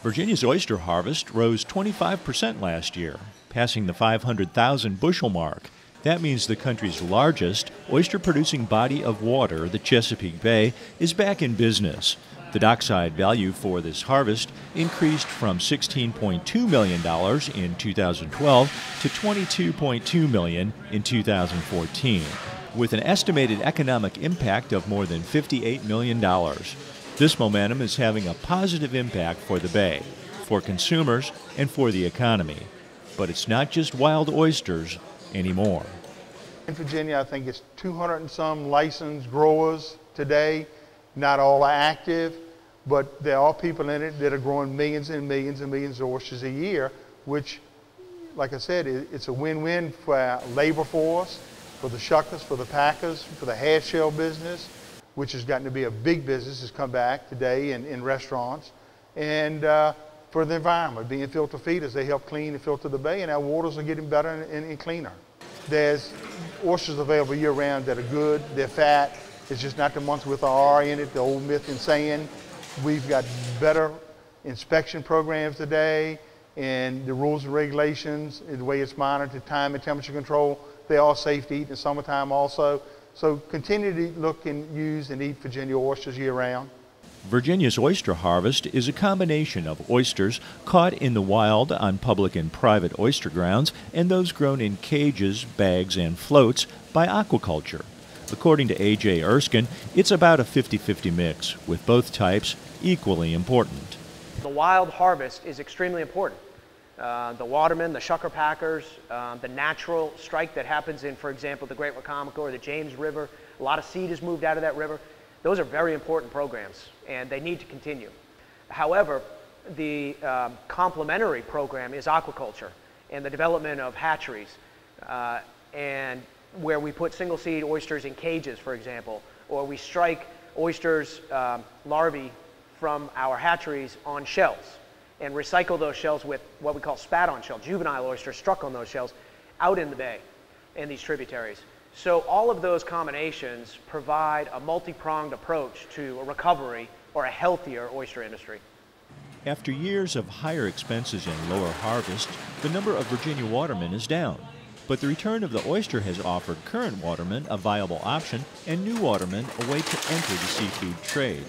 Virginia's oyster harvest rose 25% last year, passing the 500,000 bushel mark. That means the country's largest oyster-producing body of water, the Chesapeake Bay, is back in business. The dockside value for this harvest increased from $16.2 million in 2012 to $22.2 million in 2014, with an estimated economic impact of more than $58 million. This momentum is having a positive impact for the Bay, for consumers, and for the economy. But it's not just wild oysters anymore. In Virginia, I think it's 200 and some licensed growers today. Not all are active, but there are people in it that are growing millions and millions and millions of oysters a year, which, like I said, it's a win-win for our labor force, for the shuckers, for the packers, for the half shell business, which has gotten to be a big business, has come back today in restaurants, and for the environment, being filter feeders. They help clean and filter the bay, and our waters are getting better and cleaner. There's oysters available year-round that are good, they're fat. It's just not the ones with the R in it, the old myth and saying. We've got better inspection programs today, and the rules and regulations, and the way it's monitored, time and temperature control, they are safe to eat in the summertime also. So continue to look and use and eat Virginia oysters year-round. Virginia's oyster harvest is a combination of oysters caught in the wild on public and private oyster grounds and those grown in cages, bags, and floats by aquaculture. According to A.J. Erskine, it's about a 50-50 mix, with both types equally important. The wild harvest is extremely important. The watermen, the shucker packers, the natural strike that happens in, for example, the Great Wacomico or the James River, a lot of seed is moved out of that river. Those are very important programs, and they need to continue. However, the complementary program is aquaculture and the development of hatcheries, and where we put single seed oysters in cages, for example, or we strike oysters larvae from our hatcheries on shells and recycle those shells with what we call spat-on shell, juvenile oysters struck on those shells out in the bay and these tributaries. So all of those combinations provide a multi-pronged approach to a recovery or a healthier oyster industry. After years of higher expenses and lower harvest, the number of Virginia watermen is down. But the return of the oyster has offered current watermen a viable option and new watermen a way to enter the seafood trade.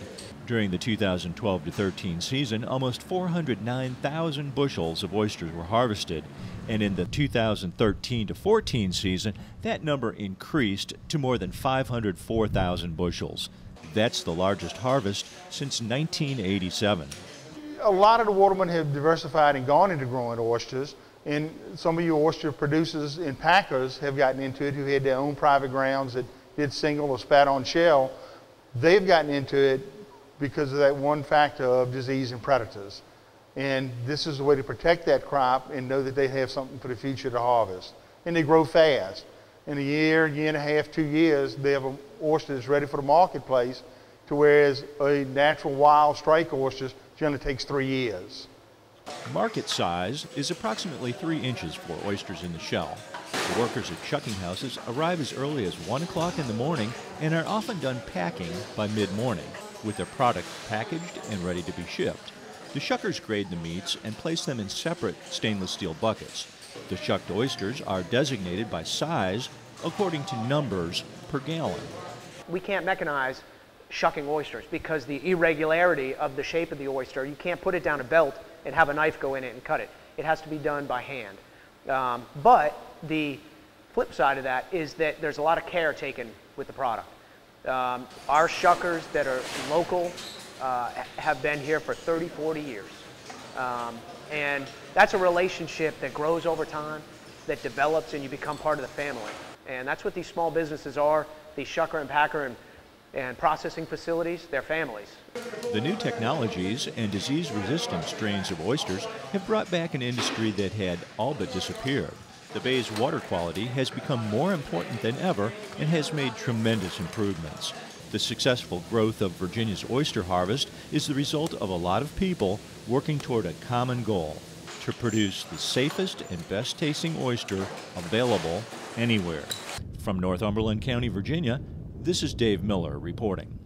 During the 2012-13 season, almost 409,000 bushels of oysters were harvested, and in the 2013-14 season, that number increased to more than 504,000 bushels. That's the largest harvest since 1987. A lot of the watermen have diversified and gone into growing oysters, and some of your oyster producers and packers have gotten into it who had their own private grounds that did single or spat-on shell. They've gotten into it because of that one factor of disease and predators. And this is a way to protect that crop and know that they have something for the future to harvest. And they grow fast. In a year, year and a half, 2 years, they have an oyster that's ready for the marketplace, to whereas a natural wild strike oyster generally takes 3 years. Market size is approximately 3 inches for oysters in the shell. The workers at shucking houses arrive as early as 1 o'clock in the morning and are often done packing by mid-morning, with their product packaged and ready to be shipped. The shuckers grade the meats and place them in separate stainless steel buckets. The shucked oysters are designated by size according to numbers per gallon. We can't mechanize shucking oysters because the irregularity of the shape of the oyster, you can't put it down a belt and have a knife go in it and cut it. It has to be done by hand. But the flip side of that is that there's a lot of care taken with the product. Our shuckers that are local have been here for 30, 40 years. And that's a relationship that grows over time, that develops, and you become part of the family. And that's what these small businesses are, these shucker and packer and processing facilities, they're families. The new technologies and disease-resistant strains of oysters have brought back an industry that had all but disappeared. The bay's water quality has become more important than ever and has made tremendous improvements. The successful growth of Virginia's oyster harvest is the result of a lot of people working toward a common goal: to produce the safest and best-tasting oyster available anywhere. From Northumberland County, Virginia, this is Dave Miller reporting.